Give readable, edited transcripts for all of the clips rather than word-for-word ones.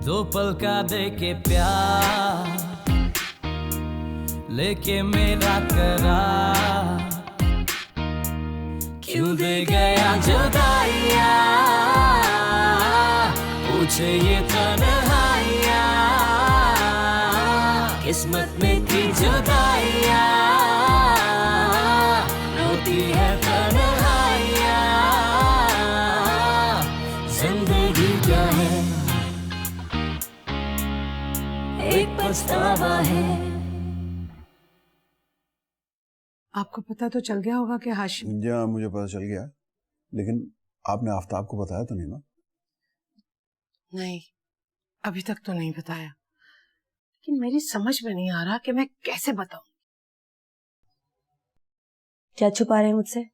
दो पल का दे के प्यार लेके मेरा करार, क्यों दे गया जुदाइयाँ, पूछे ये तन्हाइयाँ, किस्मत में थी जुदाइयाँ, रोती है तन्हाइयाँ, जिंदगी क्या है, एक पछतावा है। आपको पता तो चल गया होगा कि हाशिम। जी हाँ, मुझे पता चल गया, लेकिन आपने आफ्ताब को बताया तो नहीं ना? नहीं, अभी तक तो नहीं बताया, लेकिन मेरी समझ में नहीं आ रहा कि मैं कैसे बताऊं। क्या छुपा रहे हैं मुझसे?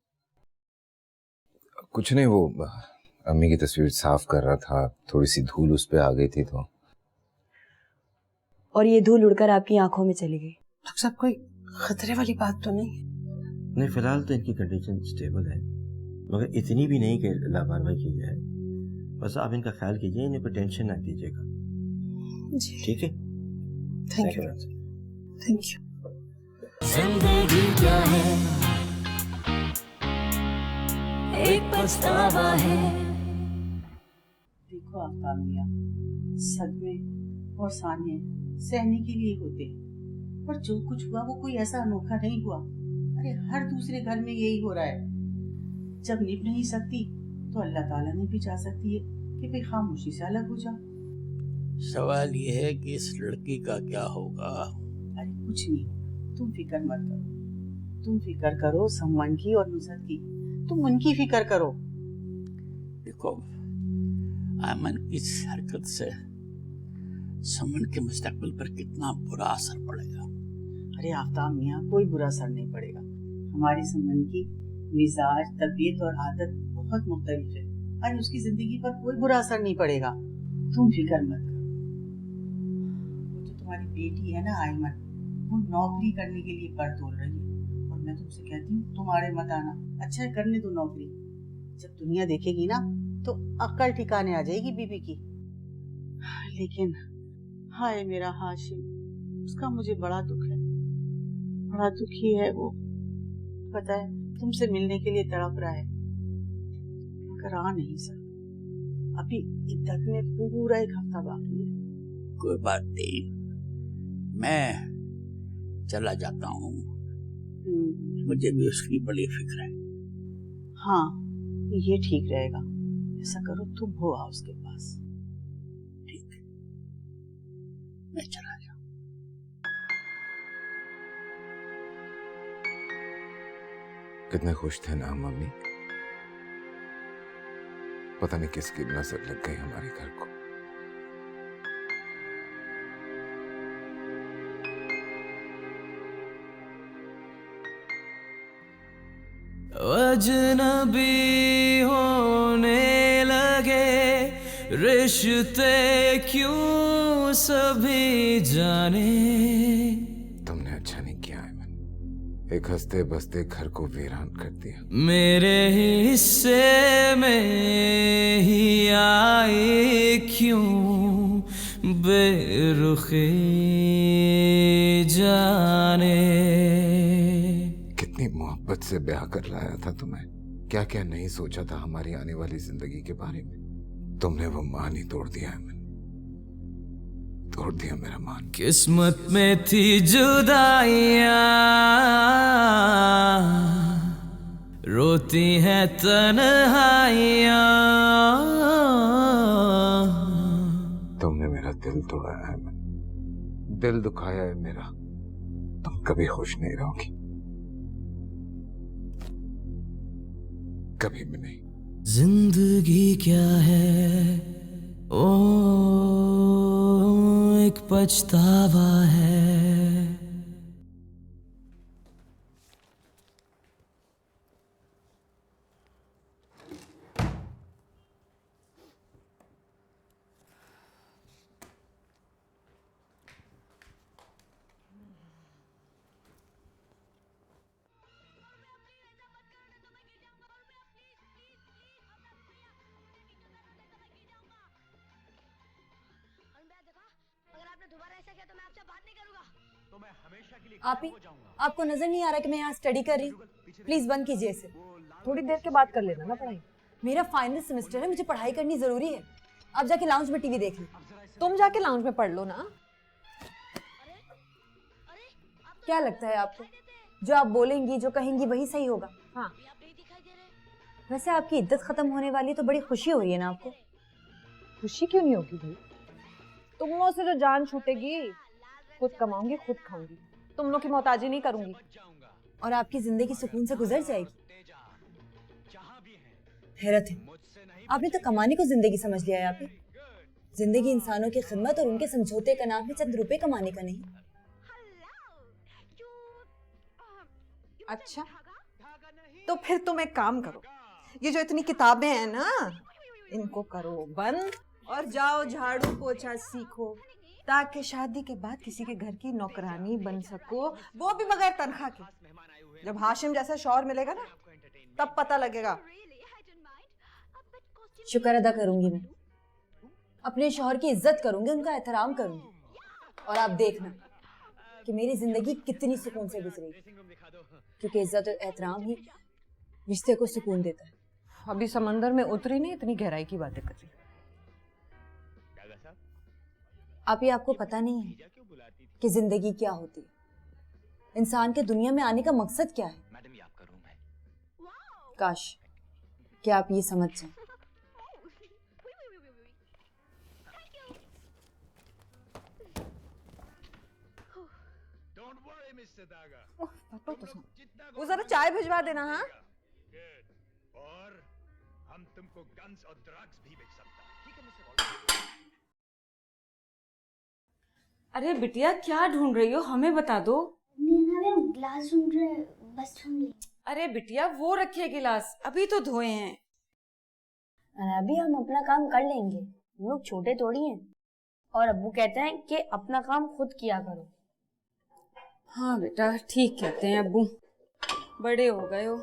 कुछ नहीं, वो अम्मी की तस्वीर साफ कर रहा था, थोड़ी सी धूल उस पे आ गई थी तो। और ये धूल उड़कर आपकी आंखों में चली गई। डॉक्टर साहब, कोई खतरे वाली बात तो नहीं? नहीं, फिलहाल तो इनकी कंडीशन स्टेबल है, मगर इतनी भी नहीं कि लापरवाही की जाए। बस आप इनका ख्याल कीजिए, इन्हें कोई टेंशन ना दीजिएगा। जी ठीक है, थैंक यू, थैंक यू। जिंदगी क्या है, एक पछतावा है। देखो आफ्ताब मियां, सदमे और साने सहने के लिए होते हैं, पर जो कुछ हुआ वो कोई ऐसा अनोखा नहीं हुआ। अरे हर दूसरे घर में यही हो रहा है। जब निभ नहीं सकती तो अल्लाह ताला ने भी चाह सकती है कि भाई खामोशी से अलग हो जाओ। सवाल ये है कि इस लड़की का क्या होगा। अरे कुछ नहीं, तुम फिक्र मत करो, तुम फिक्र करो सम्मान की और नुसरत की, तुम उनकी फिक्र करो। देखो, आमन की इस हरकत से समन के मुस्तकबिल पर कितना बुरा असर पड़ेगा। अरे आफ्ताब मियां, कोई बुरा असर नहीं पड़ेगा। हमारी समन की मिजाज, तबीयत और आदत बहुत मुख्तलिफ है, और उसकी जिंदगी पर कोई बुरा असर नहीं पड़ेगा। तुम फिक्र मत करो। वो तो तुम्हारी बेटी है ना आयमन, वो नौकरी करने के लिए पर तोड़ रही है, और मैं तुमसे कहती हूँ तुम्हारे मत आना। अच्छा है, करने दो नौकरी, जब दुनिया देखेगी ना तो अक्ल ठिकाने आ जाएगी बीबी की। लेकिन हाय मेरा हाशिम, उसका मुझे बड़ा दुख है, बड़ा दुखी है वो। पता है, तुमसे मिलने के लिए तड़प रहा है, मगर आ नहीं सकता। अभी इद्दत में पूरा एक हफ्ता बाकी है। कोई बात नहीं, मैं चला जाता हूँ, मुझे भी उसकी बड़ी फिक्र है। हाँ, ये ठीक रहेगा। ऐसा करो, तुम हो आओ उसके पास। ठीक, मैं चला जाऊँ। कितने खुश थे ना मम्मी, पता नहीं किसकी नजर लग गई हमारे घर को। अजनबी होने लगे रिश्ते क्यों सभी जाने। तुमने अच्छा नहीं किया है, एक हंसते बसते घर को वीरान कर दिया। मेरे हिस्से में ही आए क्यों बेरुखी जाने। कितनी मोहब्बत से ब्याह कर लाया था तुम्हें, क्या क्या नहीं सोचा था हमारी आने वाली जिंदगी के बारे में। तुमने वो मान ही तोड़ दिया है, तोड़ दिया मेरा मान। किस्मत में थी जुदाइयाँ, रोती है तन्हाइयाँ। तुमने मेरा दिल तोड़ा है, दिल दुखाया है मेरा। तुम कभी खुश नहीं रहोगी, कभी भी नहीं। जिंदगी क्या है, ओ एक पछतावा है। आप ही, आपको नजर नहीं आ रहा कि मैं यहाँ स्टडी कर रही हूँ? प्लीज बंद कीजिए इसे। थोड़ी देर के बाद कर लेना ना पढ़ाई। मेरा फाइनल सेमेस्टर है, मुझे पढ़ाई करनी जरूरी है। आप जाके लाउंज में टीवी देख लो। तुम जाके लाउंज में पढ़ लो ना। क्या लगता है आपको जो आप बोलेंगी, जो कहेंगी वही सही होगा? हाँ। वैसे आपकी इज्जत खत्म होने वाली है तो बड़ी खुशी हो रही है ना आपको? खुशी क्यों नहीं होगी भाई? तुम लोगों से जो जान छूटेगी, खुद कमाऊंगी खुद खाऊंगी, तुम लोग की मोहताजी नहीं करूंगी। और आपकी जिंदगी सुकून से गुजर जाएगी। हैरत है, आपने तो कमाने को जिंदगी समझ लिया है। आप ही, जिंदगी इंसानों की खिदमत और उनके समझौते का नाम है, चंद रुपए कमाने का नहीं। अच्छा, तो फिर तुम एक काम करो, ये जो इतनी किताबें हैं ना, इनको करो बंद और जाओ झाड़ू पोछा सीखो, ताकि शादी के बाद किसी के घर की नौकरानी बन सको, वो भी बगैर तनख्वाह के। जब हाशिम जैसा शौहर मिलेगा ना, तब पता लगेगा। शुक्र अदा करूंगी मैं, अपने शौहर की इज्जत करूंगी, उनका एहतराम करूंगी, और आप देखना कि मेरी जिंदगी कितनी सुकून से गुजरेगी, क्योंकि इज्जत और एहतराम ही रिश्ते को सुकून देता है। अभी समंदर में उतरी नहीं, इतनी गहराई की बातें कर रही। आप ही, आपको पता नहीं है कि जिंदगी क्या होती है, इंसान के दुनिया में आने का मकसद क्या है। काश कि आप ये समझ जाएं। वो जरा चाय भिजवा देना। हाँ, और हम तुमको गन्स और ड्रग्स भी बेच सकता है। अरे बिटिया, क्या ढूंढ रही हो, हमें बता दो। ग्लास ढूंढ रहे, बस ढूंढ ली। अरे बिटिया, वो रखे गिलास, अभी तो धोए हैं। अभी हम अपना काम कर लेंगे, हम लोग छोटे थोड़ी हैं। और अब्बू कहते हैं कि अपना काम खुद किया करो। हाँ बेटा, ठीक कहते हैं अब्बू, बड़े हो गए हो।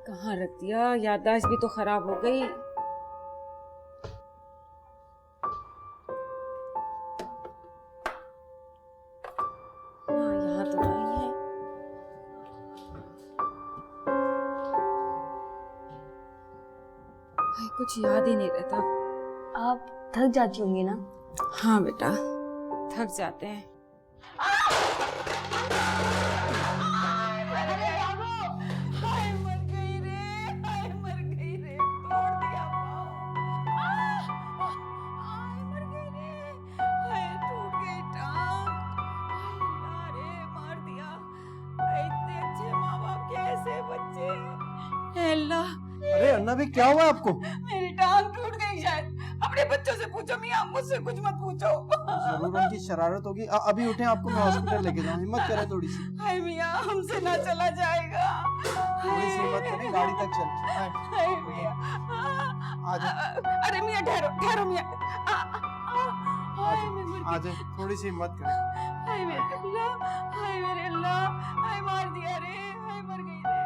कहाँ रख दिया, याददाश्त भी तो खराब हो गई। यहाँ तो नहीं है। कुछ याद ही नहीं रहता। आप थक जाती होंगी ना? हाँ बेटा, थक जाते हैं। अरे अन्ना भी, क्या हुआ आपको? मेरी टांग टूट गई शायद। अपने बच्चों से पूछो मियां, मुझसे कुछ मत पूछो। जरूर उनकी शरारत होगी। अभी उठे, आपको मैं हॉस्पिटल लेके जाऊँ। हिम्मत करें थोड़ी सी। हाय मियां, हमसे ना चला जाएगा। थोड़ी सी हिम्मत करें, गाड़ी तक चल। हाय मियां, अरे मियां ठहरो, ठहरो मियां। आ जाए, थोड़ी सी हिम्मत करें। हाय मेरे अल्लाह, हाय मेरे अल्लाह, हाय मार दिया रे, हाय मर गई रे।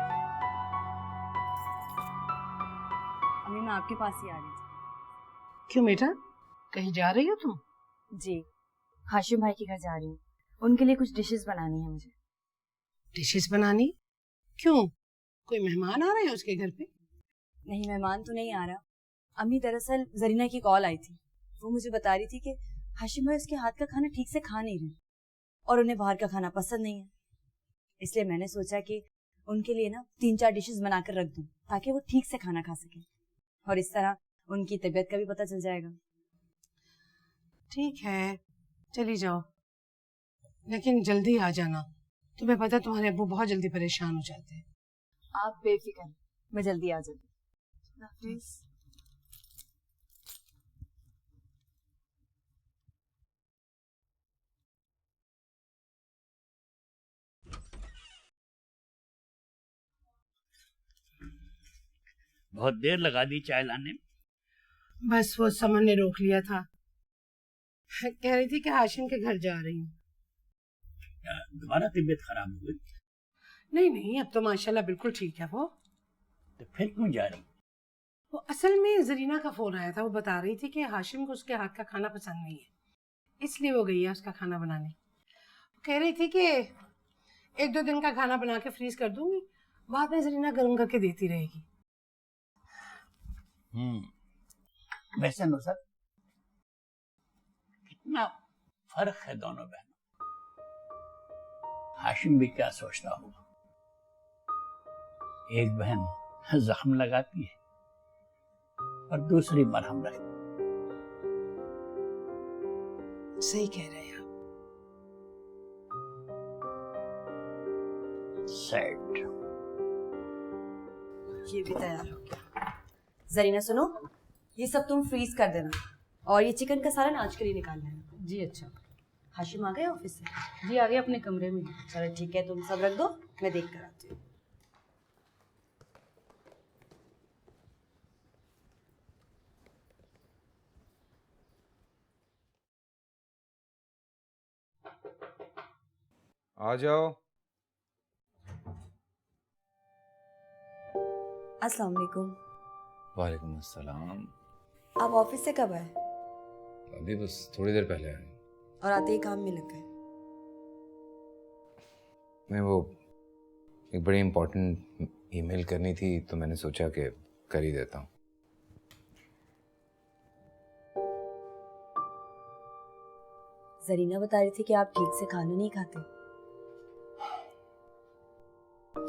अभी मैं आपके पास ही आ रही थी। क्यों बेटा, कहीं जा रही हो तुम? जी, हाशिम भाई के घर जा रही हूँ, उनके लिए कुछ डिशेस बनानी है मुझे। डिशेस बनानी? क्यों, कोई मेहमान आ रहे हैं उसके घर पे? नहीं, मेहमान तो नहीं आ रहा। अम्मी, दरअसल जरीना की कॉल आई थी, वो मुझे बता रही थी कि हाशिम भाई उसके हाथ का खाना ठीक से खा नहीं रहे और उन्हें बाहर का खाना पसंद नहीं है। इसलिए मैंने सोचा कि उनके लिए ना 3-4 डिशेस बनाकर रख दूं, ताकि वो ठीक से खाना खा सके, और इस तरह उनकी तबीयत का भी पता चल जाएगा। ठीक है, चली जाओ, लेकिन जल्दी आ जाना। तुम्हें पता, तुम्हारे अब्बू बहुत जल्दी परेशान हो जाते हैं। आप बेफिक्र, मैं जल्दी आ जाऊंगी। बहुत देर लगा दी चाय लाने में। बस वो समन ने रोक लिया था, कह रही थी कि हाशिम के घर जा रही हूँ। दोबारा तबीयत खराब हो गई? नहीं नहीं, अब तो माशाल्लाह बिल्कुल ठीक है वो। तो फिर क्यों जा रही? वो असल में जरीना का फोन आया था। वो बता रही थी कि हाशिम को उसके हाथ का खाना पसंद नहीं है, इसलिए वो गई है उसका खाना बनाने। कह रही थी कि 1-2 दिन का खाना बना के फ्रीज कर दूंगी, बाद में जरीना गर्म करके देती रहेगी। वैसे नुसरत, कितना फर्क है दोनों बहनों। हाशिम भी क्या सोचता होगा, एक बहन जख्म लगाती है और दूसरी मरहम रखती। सही कह रहे हैं आप। सैड। ये भी तैयार हो गया। जरीना सुनो, ये सब तुम फ्रीज कर देना और ये चिकन का सालन आज के लिए निकाल लेना। जी अच्छा। हाशिम आ गए ऑफिस से? जी आ गए अपने कमरे में। चलो ठीक है, तुम सब रख दो, मैं देख कर आती हूँ। आ जाओ। अस्सलाम वालेकुम। वालेकुम अस्सलाम। आप ऑफिस से कब आए? अभी बस थोड़ी देर पहले आया। और आते ही काम में लग गए? मैं वो एक बड़ी इम्पोर्टेंट ईमेल करनी थी तो मैंने सोचा कि कर ही देता हूँ। जरीना बता रही थी कि आप ठीक से खाना नहीं खाते।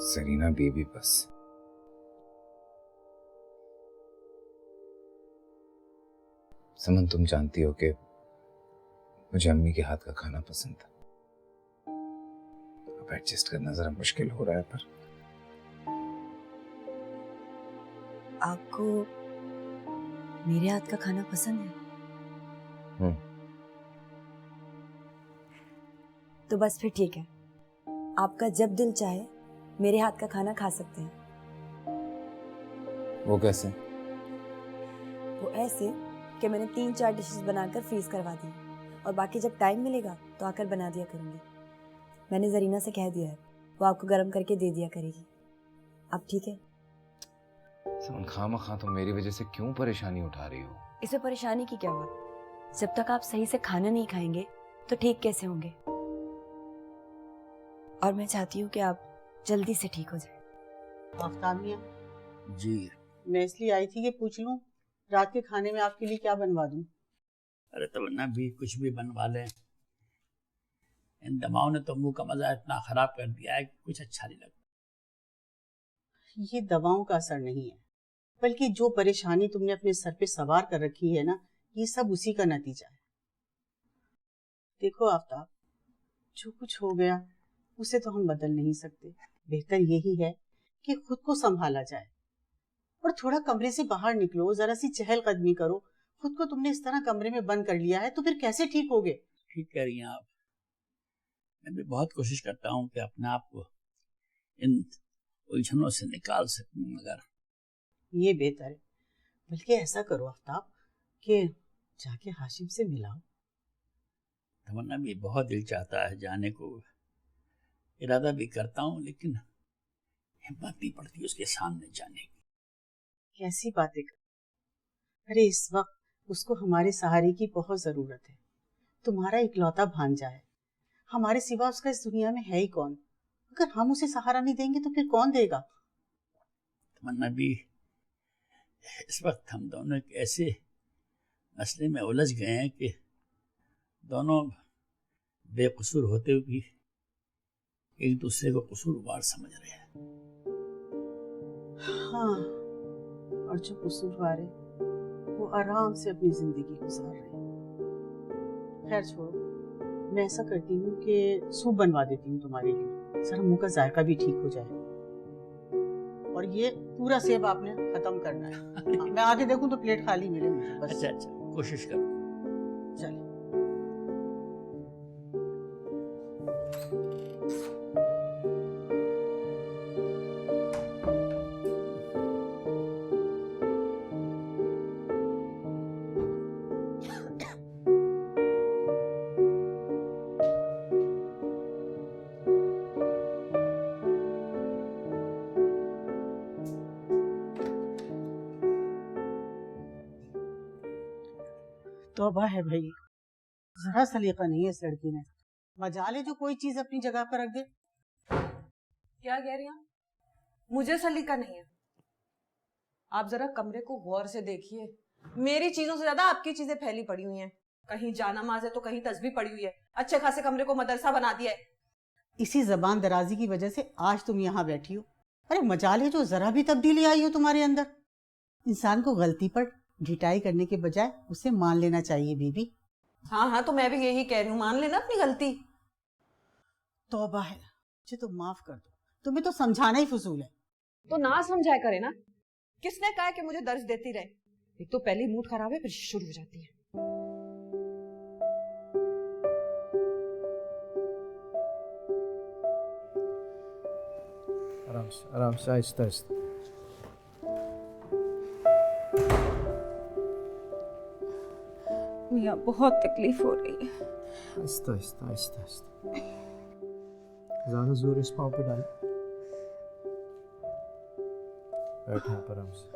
जरीना बेबी बस। समन, तुम जानती हो कि मुझे अम्मी के हाथ का खाना पसंद था। अब एडजस्ट करना जरा मुश्किल हो रहा है, पर आपको मेरे हाथ का खाना पसंद है? तो बस फिर ठीक है, आपका जब दिल चाहे मेरे हाथ का खाना खा सकते हैं। वो कैसे? वो ऐसे कि मैंने 3-4 डिशेस बनाकर फ्रीज करवा दी और बाकी जब टाइम मिलेगा तो आकर बना दिया करूंगी। मैंने जरीना से कह दिया है, वो आपको गर्म करके दे दिया करेगी। अब ठीक है? समन, खामा तुम मेरी वजह से क्यों परेशानी उठा रही हो? इसमें परेशानी की क्या बात? जब तक आप सही से खाना नहीं खाएंगे तो ठीक कैसे होंगे? और मैं चाहती हूँ कि आप जल्दी से ठीक हो जाए। आफ्ताब मियां जी। मैं इसलिए आई थी कि पूछ लूं रात के खाने में आपके लिए क्या बनवा दूं। अरे तमन्ना भी कुछ भी बनवा लें, इन दवाओं ने तो मुंह का मजा इतना खराब कर दिया है कि कुछ अच्छा नहीं लगता। ये दवाओं का असर नहीं है, बल्कि जो परेशानी तुमने अपने सर पे सवार कर रखी है ना, ये सब उसी का नतीजा है। देखो आफ्ताब, जो कुछ हो गया उसे तो हम बदल नहीं सकते। बेहतर यही है कि खुद को संभाला जाए और थोड़ा कमरे से बाहर निकलो, जरा सी चहलकदमी करो। खुद को तुमने इस तरह कमरे में बंद कर लिया है तो फिर कैसे ठीक होगे? ठीक कह रही हैं आप। मैं भी बहुत कोशिश करता हूँ कि अपने आप को इन उलझनों से निकाल सकूं, मगर ये बेहतर है। बल्कि ऐसा करो आफ्ताब कि जाके हाशिम से मिलाओ। तमन्ना भी बहुत दिल चाहता है जाने को, इरादा भी करता हूँ, लेकिन हिम्मत नहीं पड़ती उसके सामने जाने की। कैसी बातें कर, अरे इस वक्त उसको हमारे सहारे की बहुत जरूरत है। तुम्हारा इकलौता भांजा है, हमारे सिवा उसका इस दुनिया में है ही कौन? अगर हम उसे सहारा नहीं देंगे तो फिर कौन देगा? तमन्ना भी, इस वक्त हम दोनों एक ऐसे मसले में उलझ गए हैं कि दोनों बेकसूर होते हुए भी एक दूसरे को कसूरवार समझ रहे हैं। हाँ, और जो कसूरवार है वो आराम से अपनी जिंदगी गुजार रहे हैं। खैर छोड़ो, मैं ऐसा करती हूँ कि सूप बनवा देती हूँ तुम्हारे लिए, जरा मुंह का जायका भी ठीक हो जाए। और ये पूरा सेब आपने खत्म करना है। मैं आगे देखूं तो प्लेट खाली मिले मुझे बस। अच्छा, कोशिश करो। चलिए। तौबा है भाई, जरा सलीका नहीं है इस लड़की में। मजाल है जो कोई चीज अपनी जगह पर रख दे। क्या कह रही हैं? मुझे सलीका नहीं है। आप जरा कमरे को गौर से देखिए, मेरी चीजों से ज्यादा आपकी चीजें फैली पड़ी हुई हैं। कहीं जानामाज है तो कहीं तस्बीह पड़ी हुई है। अच्छे खासे कमरे को मदरसा बना दिया है। इसी जबान दराजी की वजह से आज तुम यहाँ बैठी हो। अरे मजाल है जो जरा भी तब्दीली आई हो तुम्हारे अंदर। इंसान को गलती पर ढिठाई करने के बजाय उसे मान लेना चाहिए बीबी। हाँ हाँ, तो मैं भी यही कह रही हूँ, मान लेना अपनी गलती। तौबा है, मुझे तो माफ कर दो, तुम्हें तो समझाना ही फजूल है। तो ना समझाया करे ना। किसने कहा कि मुझे दर्ज देती रहे? एक तो पहले मूड खराब है, फिर शुरू हो जाती है। आराम से आहिस्ता आहिस्ता। मियाँ बहुत तकलीफ हो रही है। आहिस्ता आहिस्ता आहिस्ता आहिस्ता, ज्यादा जोर इस पाँव पे डाल। बैठा है आराम से।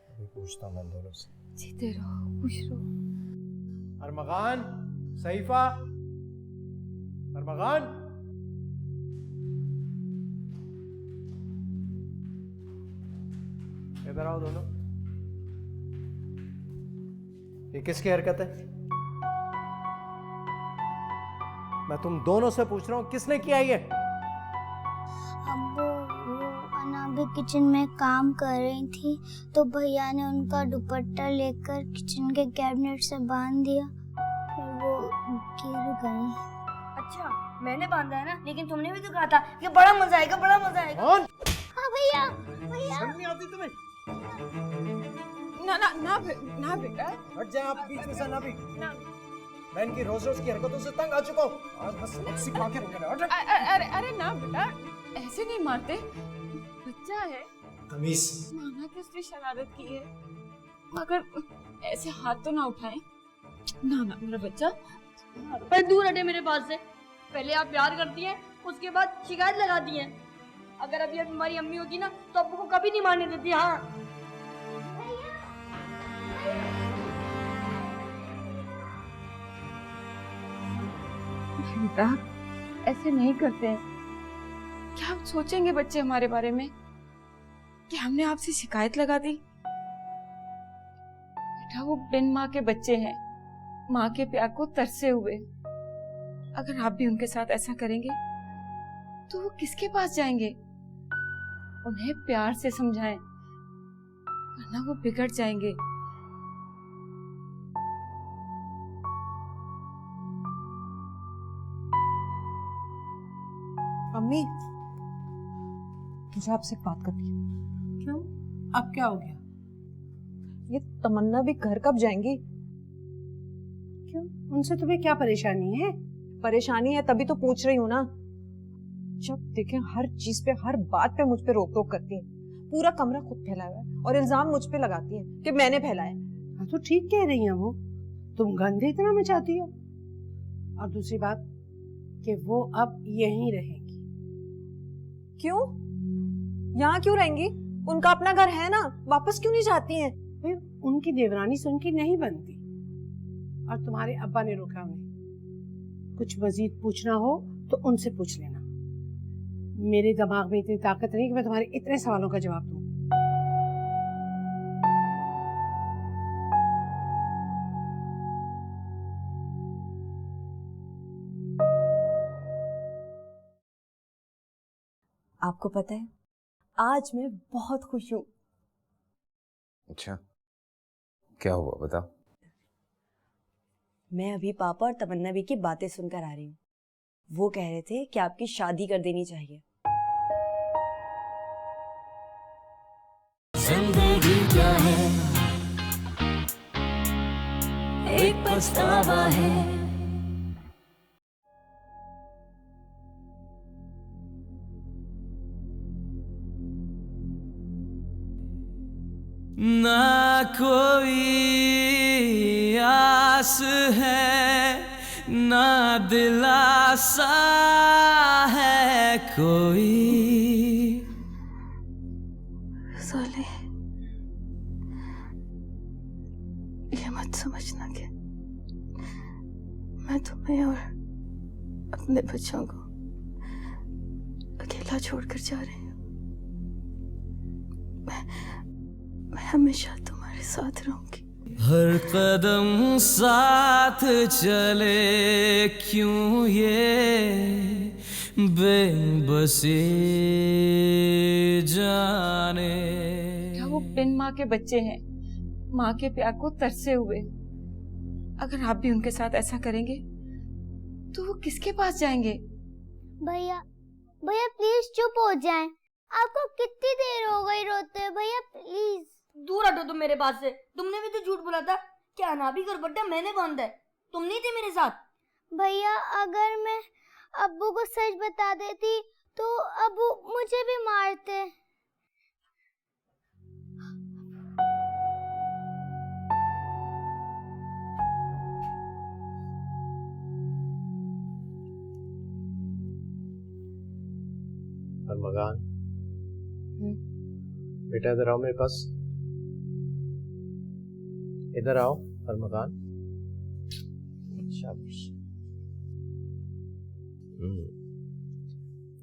अभी पूछता हूँ मैं दोनों से। जीते रहो, खुश रहो। अरमगान, सईफा, अरमगान। इधर आओ दोनों। ये किसकी हरकत है? मैं तुम दोनों से पूछ रहा हूं, किसने किया ये? अब्बू, वो अनाबी किचन में काम कर रही थी तो भैया ने उनका दुपट्टा लेकर किचन के कैबिनेट से बांध दिया, फिर वो गिर गई। अच्छा, मैंने बांधा है ना, लेकिन तुमने भी तो कहा था कि बड़ा मजा आएगा, बड़ा मजा आएगा। हाँ भैया, भैया। शर्म नहीं आती तुम्हें? ना ना ना ना बेटा, हट जाए आप बीच में से। ना भी मैं इनकी रोज रोज की हरकतों से तंग आ चुका हूँ। आज बस सबक सिखा के रहूंगा। अरे अरे ना बेटा, ऐसे नहीं मारते, बच्चा है। तमीज। माना कि उसने शरारत की है, मगर ऐसे हाथ तो ना उठाए। ना ना मेरा बच्चा। पर दूर हटे मेरे पास से। पहले आप प्यार करती हैं, उसके बाद शिकायत लगाती हैं। अगर अभी हमारी अम्मी होती ना तो अब्बू को कभी नहीं मारने देती। हाँ बेटा, ऐसे नहीं करते हैं। क्या आप सोचेंगे बच्चे हमारे बारे में कि हमने आपसे शिकायत लगा दी? बेटा, वो बिन माँ के बच्चे हैं, माँ के प्यार को तरसे हुए। अगर आप भी उनके साथ ऐसा करेंगे तो वो किसके पास जाएंगे? उन्हें प्यार से समझाएं, वरना वो बिगड़ जाएंगे। अम्मी, मुझे आपसे एक बात करनी है। क्यों? अब क्या हो गया? ये तमन्ना भी घर कब जाएंगी? क्यों? उनसे तुम्हें क्या परेशानी है? परेशानी है तभी तो पूछ रही हूँ ना। जब देखें हर चीज पे, हर बात पे मुझ पे रोक टोक करती हैं। पूरा कमरा खुद फैलाया है और इल्जाम मुझ पे लगाती हैं कि मैंने फैलाया। हाँ तो ठीक कह रही हैं वो, तुम गंदे इतना मचाती हो। और दूसरी बात कि वो अब यहीं रहेंगी। क्यों? यहाँ क्यों रहेंगी? उनका अपना घर है ना, वापस क्यों नहीं जाती हैं? उनकी देवरानी से उनकी नहीं बनती, और तुम्हारे अब्बा ने रोका उन्हें। कुछ मजीद पूछना हो तो उनसे पूछ लेना। मेरे दिमाग में इतनी ताकत नहीं कि मैं तुम्हारे इतने सवालों का जवाब दूं। आपको पता है, आज मैं बहुत खुश हूँ। अच्छा, क्या हुआ बताओ। मैं अभी पापा और तमन्ना भी की बातें सुनकर आ रही हूँ। वो कह रहे थे कि आपकी शादी कर देनी चाहिए। जिंदगी क्या है, एक पछतावा है। ना कोई आस है, ना दिलासा है कोई। साले, ये समझना कि मैं तुम्हें और अपने बच्चों को अकेला छोड़कर जा रही हूँ। मैं हमेशा तुम्हारे साथ रहूंगी। हर कदम साथ चले क्यों ये बेबसी जाने। क्या वो बिन माँ के बच्चे हैं, माँ के प्यार को तरसे हुए? अगर आप भी उनके साथ ऐसा करेंगे तो वो किसके पास जाएंगे? भैया भैया प्लीज चुप हो जाएं। आपको कितनी देर हो गई रोते हुए? भैया प्लीज। दूर हटो तुम मेरे पास से। तुमने भी तो झूठ बोला था कि अनाबी का दुपट्टा मैंने बांधा है, तुम नहीं थे मेरे साथ। भैया अगर मैं अब्बू को सच बता देती तो अब्बू मुझे भी मारते। अरमगान, बेटा इधर आओ मेरे पास। इधर आओ अरमगान। शाबाश।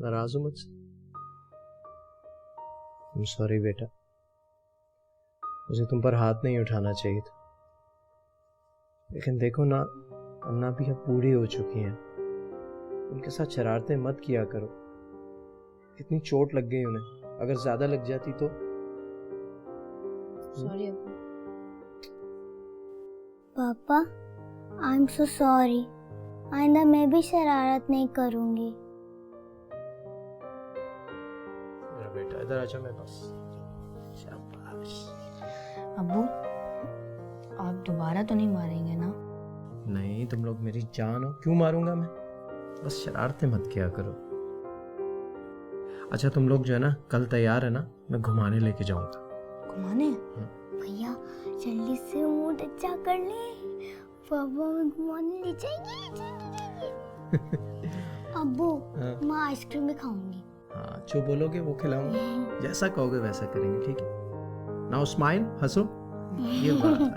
नाराज हो मुझसे? I'm sorry बेटा, मुझे तुम पर हाथ नहीं उठाना चाहिए था, लेकिन देखो ना, अन्ना भी अब बूढ़ी हो चुकी हैं, उनके साथ शरारतें मत किया करो। कितनी चोट लग गई उन्हें, अगर ज्यादा लग जाती तो। सॉरी अब्बू। पापा आई एम सो सॉरी, आइंदा मैं भी शरारत नहीं करूंगी। मेरा बेटा इधर आजा मेरे पास। शाबाश। अब्बू आप दोबारा तो नहीं मारेंगे ना? नहीं, तुम लोग मेरी जान हो, क्यों मारूंगा मैं? बस शरारतें मत किया करो। अच्छा तुम लोग जो है ना, कल तैयार है ना? मैं घुमाने लेके जाऊंगा। घुमाने? भैया जल्दी से मूड अच्छा कर ले, पापा हमें घुमाने ले जाएंगे। अब्बू मैं आइसक्रीम भी खाऊंगी। हाँ जो बोलोगे वो खिलाऊंगा, जैसा कहोगे वैसा करेंगे, ठीक है? नाउ स्माइल, हंसो। ये बात है।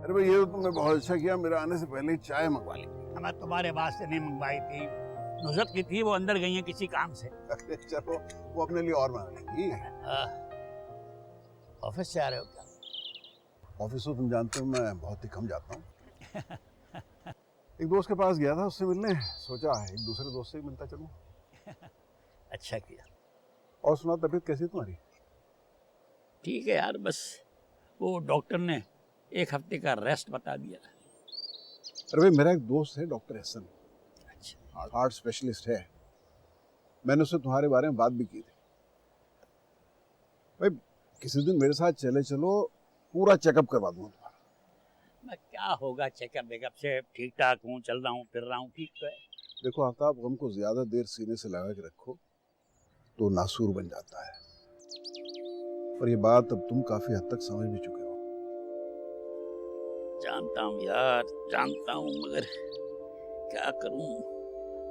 अरे भाई ये तो तुमने बहुत अच्छा किया, मेरे आने से पहले ही चाय मंगवा ली। मैं तुम्हारे वास्ते नहीं मंगवाई थी, नुसरत की थी, वो अंदर गई है किसी काम से। अरे चलो वो अपने लिए और मंगा लेंगी। ऑफिस से आ रहे हो क्या? ऑफिस तो तुम जानते हो मैं बहुत ही कम जाता हूँ। एक दोस्त के पास गया था उससे मिलने, सोचा एक दूसरे दोस्त से ही मिलता चलूं। अच्छा किया। और सुना, तबीयत कैसी है तुम्हारी? ठीक है यार, बस वो डॉक्टर ने 1 हफ्ते का रेस्ट बता दिया। अरे भाई मेरा एक दोस्त है डॉक्टर एहसन, हार्ट स्पेशलिस्ट है, मैंने उससे तुम्हारे बारे में बात भी की थी। भाई किसी दिन मेरे साथ चले चलो, पूरा चेकअप करवा दूंगा तुम्हारा। मैं क्या होगा चेकअप वेकअप से, ठीक ठाक हूँ, चल रहा हूँ, फिर रहा हूँ, ठीक तो है। देखो आफ्ताब, गम को ज्यादा देर सीने से लगा के रखो तो नासूर बन जाता है, और ये बात अब तुम काफी हद तक समझ भी चुके हो। जानता हूँ यार, जानता हूँ, मगर क्या करूँ,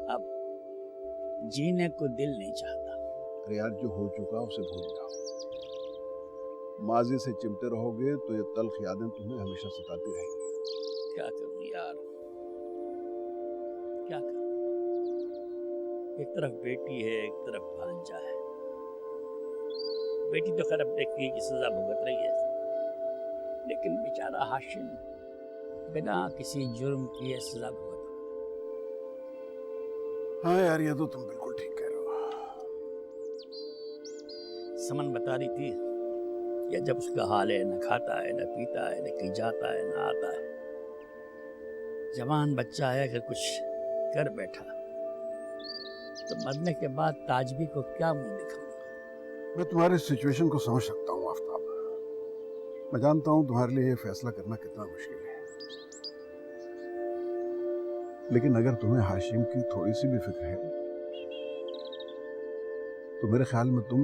अब जीने को दिल नहीं चाहता। अरे यार जो हो चुका उसे भूल जाओ, माजी से चिमटे रहोगे तो ये तल्ख यादें तुम्हें हमेशा सताती रहेंगी। क्या करूँ यार, क्या करूँ? एक तरफ बेटी है, एक तरफ भांजा है। बेटी तो खैर अपने की सजा भुगत रही है, लेकिन बेचारा हाशिम बिना किसी जुर्म की ये सजा भुगत। हाँ यार ये तो तुम बिल्कुल ठीक कह रहे हो। समन बता रही थी कि जब उसका हाल है, न खाता है, न पीता है, न कहीं जाता है, न आता है, जवान बच्चा है, अगर कुछ कर बैठा तो मरने के बाद ताजबी को क्या मुंह दिखाऊंगा। मैं तुम्हारी सिचुएशन को समझ सकता हूँ आफ्ताब, मैं जानता हूँ तुम्हारे लिए ये फैसला करना कितना मुश्किल है, लेकिन अगर तुम्हें हाशिम की थोड़ी सी भी फिक्र है तो मेरे ख्याल में तुम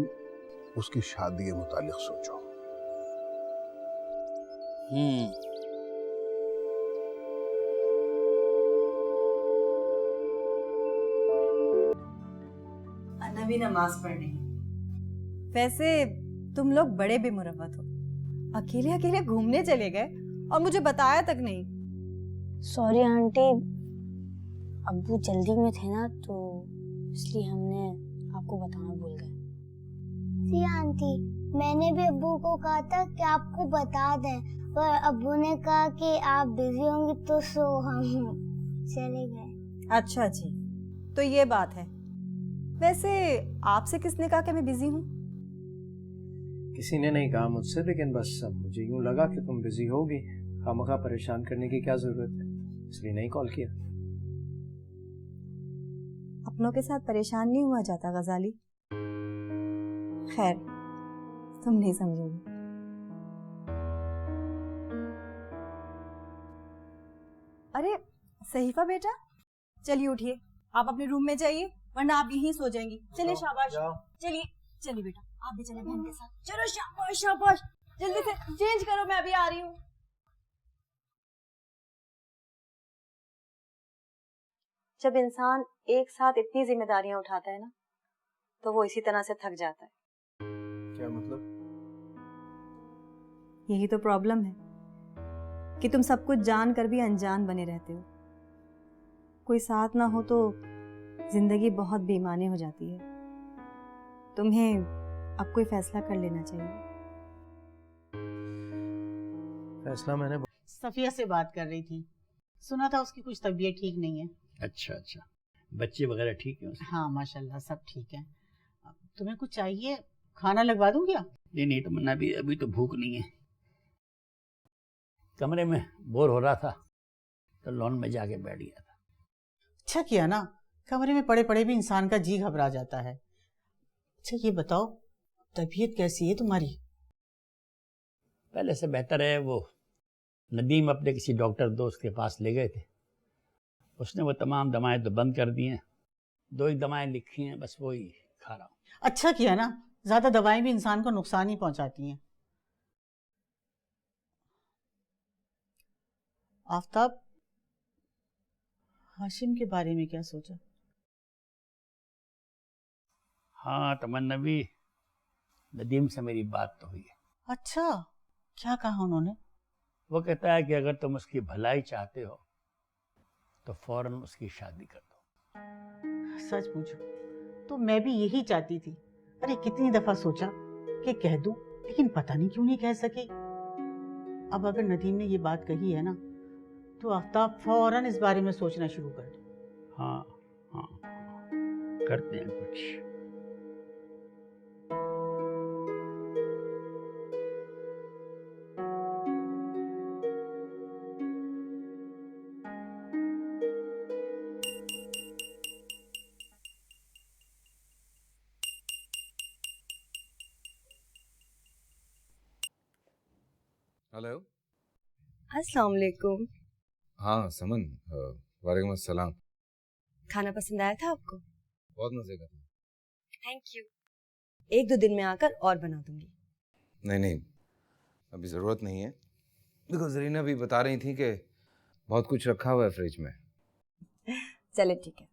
उसकी शादी के मुतालिक सोचो। अन्ना भी नमाज पढ़ रही है। वैसे तुम लोग बड़े बेमुरव्वत हो, अकेले अकेले घूमने चले गए और मुझे बताया तक नहीं। सॉरी आंटी, अब्बू जल्दी में थे ना, तो इसलिए हमने आपको बताना भूल गए। जी आंटी, मैंने भी अब्बू को कहा था कि आपको बता दें, पर अब्बू ने कहा कि आप बिजी होंगी तो सो हम चले गए। अच्छा जी, तो ये बात है। वैसे आपसे किसने कहा कि मैं बिजी हूँ? किसी ने नहीं कहा मुझसे, लेकिन बस अब मुझे यूं लगा कि तुम बिजी होगी, खामखा परेशान करने की क्या जरूरत है, इसलिए नहीं कॉल किया। अपनों के साथ परेशान नहीं हुआ जाता गजाली। खैर, तुम नहीं समझोगे। अरे सहीफा बेटा, चलिए उठिए, आप अपने रूम में जाइए, वरना आप यहीं सो जाएंगी। चलिए शाबाश, चलिए चलिए बेटा, आप भी चले बहन के साथ। चलो शाबाश शाबाश, जल्दी से चेंज करो, मैं अभी आ रही हूँ। जब इंसान एक साथ इतनी जिम्मेदारियां उठाता है ना, तो वो इसी तरह से थक जाता है। क्या मतलब? यही तो प्रॉब्लम है कि तुम सब कुछ जान कर भी अनजान बने रहते हो। कोई साथ ना हो तो जिंदगी बहुत बेईमानी हो जाती है। तुम्हें अब कोई फैसला कर लेना चाहिए। फैसला मैंने सफिया से बात कर रही थी, सुना था उसकी कुछ तबीयत ठीक नहीं है। अच्छा अच्छा, बच्चे वगैरह ठीक हैं उसके? हाँ माशाल्लाह सब ठीक है। तुम्हें कुछ चाहिए, खाना लगवा दूं क्या? नहीं नहीं तमन्ना, अभी तो भूख नहीं है। कमरे में बोर हो रहा था तो लॉन में जाके बैठ गया था। अच्छा किया ना, कमरे में पड़े पड़े भी इंसान का जी घबरा जाता है। अच्छा ये बताओ, तबीयत कैसी है तुम्हारी? पहले से बेहतर है। वो नदीम अपने किसी डॉक्टर दोस्त के पास ले गए थे, उसने वो तमाम दवाएं तो बंद कर दी हैं, 2 दवाएं लिखी हैं, बस वही खा रहा हूँ। अच्छा किया ना, ज्यादा दवाएं भी इंसान को नुकसान ही पहुंचाती हैं। आफताब, हाशिम के बारे में क्या सोचा? हाँ तमन्ना भी, नदीम से मेरी बात तो हुई है। अच्छा, क्या कहा उन्होंने? वो कहता है कि अगर तुम उसकी भलाई चाहते हो तो फौरन उसकी शादी कर दो। सच पूछो तो मैं भी यही चाहती थी। अरे कितनी दफा सोचा कि कह दूं, लेकिन पता नहीं क्यों नहीं कह सकी। अब अगर नदीम ने ये बात कही है ना, तो आफ्ताब फौरन इस बारे में सोचना शुरू कर दो। हाँ हाँ, करते हैं कुछ। हेलो। अस्सलाम वालेकुम। हाँ समन, वालेकुम अस्सलाम। खाना पसंद आया था आपको? बहुत मजे कर। Thank you. 1-2 दिन में आकर और बना दूंगी। नहीं नहीं, अभी ज़रूरत नहीं है। देखो जरीना भी बता रही थी कि बहुत कुछ रखा हुआ है फ्रिज में। चले ठीक है।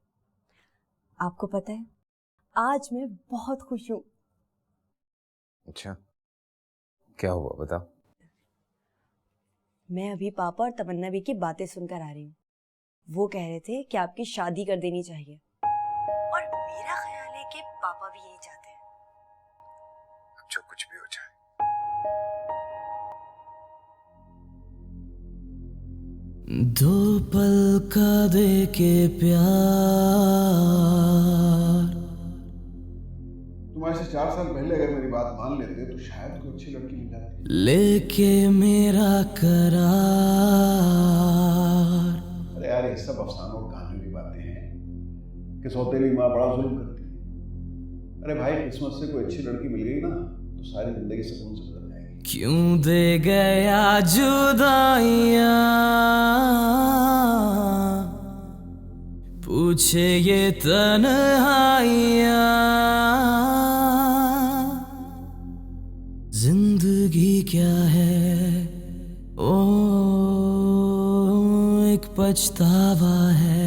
आपको पता है, आज मैं बहुत खुश हूँ। अच्छा, क्या हुआ बताओ। मैं अभी पापा और तमन्ना भी की बातें सुनकर आ रही हूँ। वो कह रहे थे कि आपकी शादी कर देनी चाहिए, और मेरा ख्याल है कि पापा भी यही चाहते हैं। अब जो कुछ भी हो जाए। दो पल का दे के प्यार, तुम्हारे से 4 साल पहले अगर मेरी बात मान लेते तो शायद कोई अच्छी लड़की मिल जाती। लेके मेरा करार। अरे यार ये सब अफसानों और कहानियों की बातें हैं कि सौतेली माँ बड़ा जुल्म करती है। अरे भाई, किस्मत से कोई अच्छी लड़की मिल गई ना तो सारी जिंदगी सुकून से गुजर जाएगी। क्यों दे गया जुदाइयां, पूछे ये तन्हाइयां। जिंदगी क्या है, ओ एक पछतावा है।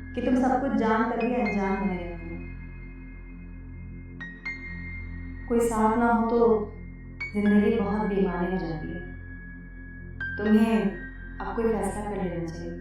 कि तुम सब कुछ जान कर भी अनजान बने रहते हो। कोई साथ ना हो तो जिंदगी बहुत बेमानी हो जाती है। तुम्हें अब कोई फैसला कर लेना चाहिए।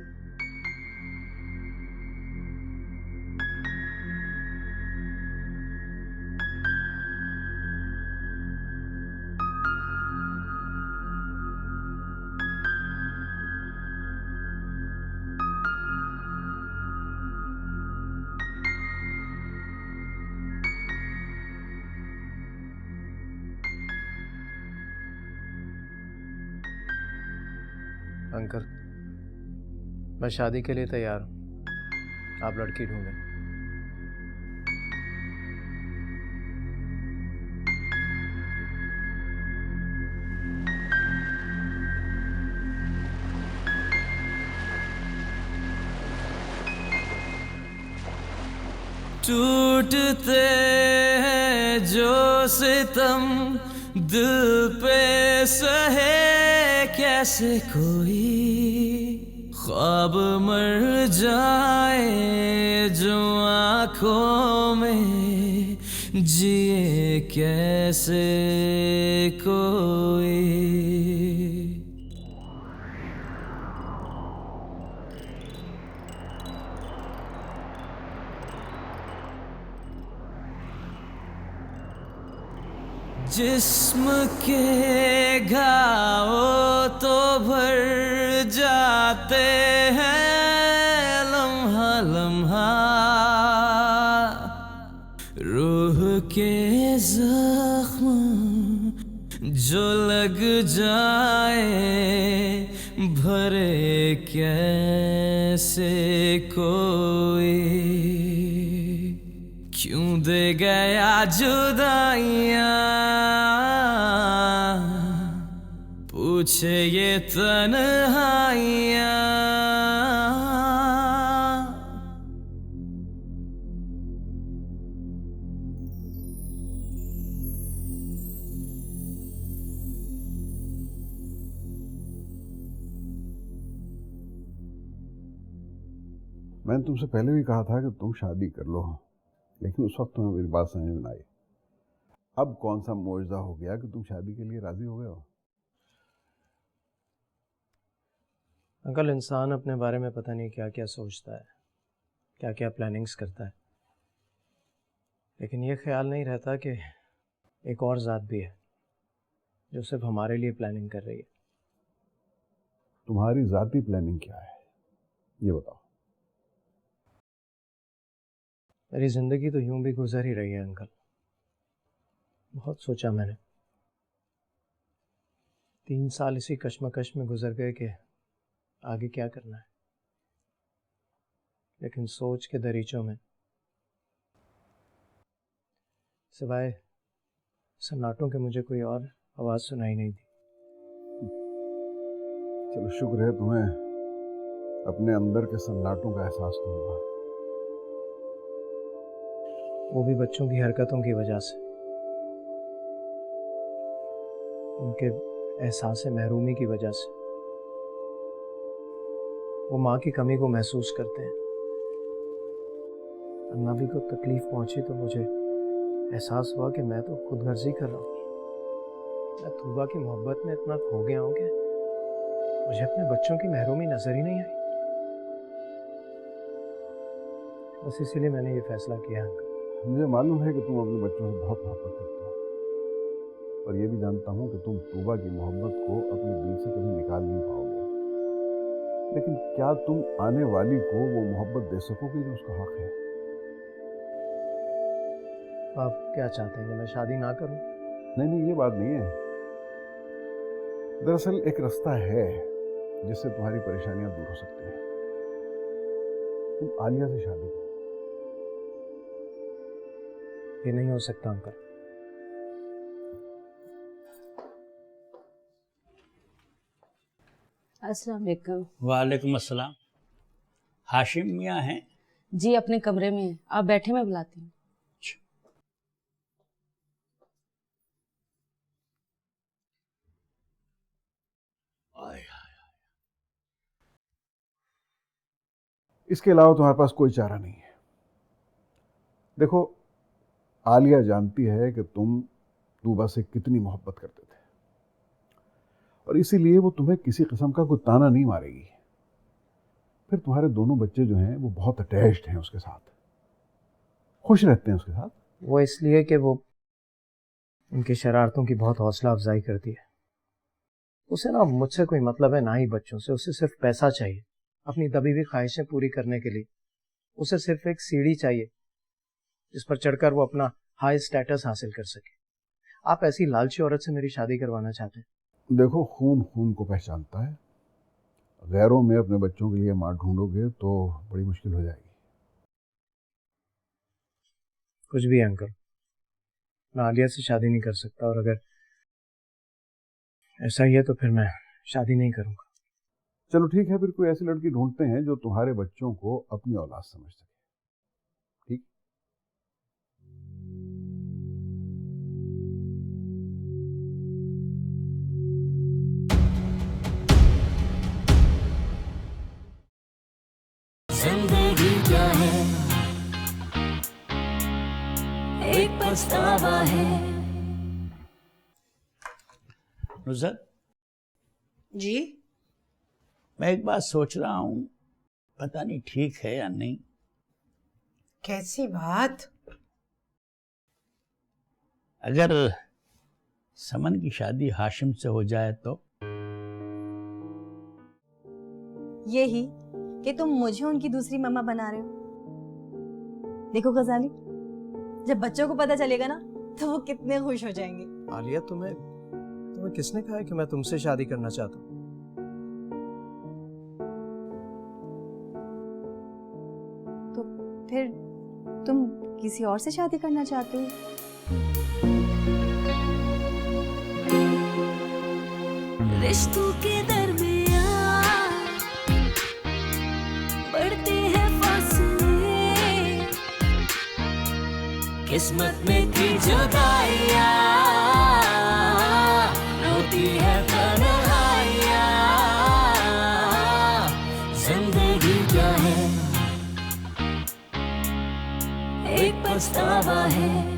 अंकल, मैं शादी के लिए तैयार हूँ, आप लड़की ढूंढें। टूटते हैं जो सितम दिल पे सहे कैसे कोई, ख्वाब मर जाए जो आँखों में जिए कैसे कोई। जिस्म के घाव तो भर जाते हैं लम्हा लम्हा, रूह के जख्म जो लग जाए भरे कैसे कोई। क्यों दे गया जुदाइयाँ पूछे ये तन्हाइयाँ। मैंने तुमसे पहले भी कहा था कि तुम शादी कर लो, लेकिन उस वक्त तुम्हें मेरी बात समझ में आई। अब कौन सा मोजदा हो गया कि तुम शादी के लिए राजी हो गए हो? अंकल, इंसान अपने बारे में पता नहीं क्या क्या सोचता है, क्या क्या प्लानिंग्स करता है, लेकिन ये ख्याल नहीं रहता कि एक और ज़ात भी है जो सिर्फ हमारे लिए प्लानिंग कर रही है। तुम्हारी ज़ाती प्लानिंग क्या है ये बताओ। मेरी ज़िंदगी तो यूं भी गुजर ही रही है अंकल। बहुत सोचा मैंने, 3 साल इसी कश्मकश में गुजर गए कि आगे क्या करना है, लेकिन सोच के दरीचों में सिवाय सन्नाटों के मुझे कोई और आवाज़ सुनाई नहीं दी। चलो शुक्र है तुम्हें अपने अंदर के सन्नाटों का एहसास तो हुआ। वो भी बच्चों की हरकतों की वजह से, उनके एहसास महरूमी की वजह से। वो माँ की कमी को महसूस करते हैं। अन्नाबी को तकलीफ पहुंची तो मुझे एहसास हुआ कि मैं तो खुदगर्जी कर रहा हूँ। मैं तूबा की मोहब्बत में इतना खो गया हूँ कि मुझे अपने बच्चों की महरूमी नजर ही नहीं आई। बस इसीलिए मैंने ये फैसला किया। मुझे मालूम है कि तुम अपने बच्चों से बहुत मोहब्बत करते हो, और ये भी जानता हूँ कि तुम तूबा की मोहब्बत को अपने दिल से कभी निकाल नहीं पाओगे, लेकिन क्या तुम आने वाली को वो मोहब्बत दे सकोगे जो उसका हक है? आप क्या चाहते हैं कि मैं शादी ना करूं? नहीं नहीं, ये बात नहीं है। दरअसल एक रास्ता है जिससे तुम्हारी परेशानियां दूर हो सकती हैं। तुम आलिया से शादी करो। ये नहीं हो सकता अंकल। अस्सलाम वालेकुम। वालेकुम अस्सलाम। हाशिम मियाँ हैं? जी अपने कमरे में हैं, आप बैठे, मैं बुलाती हूँ। इसके अलावा तुम्हारे पास कोई चारा नहीं है। देखो, आलिया जानती है कि तुम तूबा से कितनी मोहब्बत करते थे, और इसीलिए वो तुम्हें किसी किस्म का कोई ताना नहीं मारेगी। फिर तुम्हारे दोनों बच्चे जो हैं वो बहुत अटैच्ड हैं उसके साथ, खुश रहते हैं उसके साथ। वो इसलिए कि वो उनकी शरारतों की बहुत हौसला अफजाई करती है। उसे ना मुझसे कोई मतलब है ना ही बच्चों से। उसे सिर्फ पैसा चाहिए अपनी दबी हुई ख्वाहिशें पूरी करने के लिए। उसे सिर्फ एक सीढ़ी चाहिए जिस पर चढ़कर वो अपना हाई स्टेटस हासिल कर सके। आप ऐसी लालची औरत से मेरी शादी करवाना चाहते हैं? देखो, खून खून को पहचानता है। गैरों में अपने बच्चों के लिए मां ढूंढोगे तो बड़ी मुश्किल हो जाएगी। कुछ भी अंकल, मैं आलिया से शादी नहीं कर सकता, और अगर ऐसा ही है तो फिर मैं शादी नहीं करूंगा। चलो ठीक है, फिर कोई ऐसी लड़की ढूंढते हैं जो तुम्हारे बच्चों को अपनी औलाद समझ सके। ठीक? जिंदगी क्या है, एक पछतावा है। नुसरत जी, मैं एक बात सोच रहा हूँ, पता नहीं ठीक है या नहीं। कैसी बात? अगर समन की शादी हाशिम से हो जाए तो? यही कि तुम मुझे उनकी दूसरी मम्मा बना रहे हो। देखो गजाली, जब बच्चों को पता चलेगा ना तो वो कितने खुश हो जाएंगे। आलिया, तुम्हें किसने कहा है कि मैं तुमसे शादी करना चाहता हूँ? तो फिर तुम किसी और से शादी करना चाहते हो? रिश्तों के दरमियान बढ़ते हैं फासले, किस्मत में थी जुदाइयां, रोती है तन्हाइयां। जिंदगी क्या है, एक पछतावा है।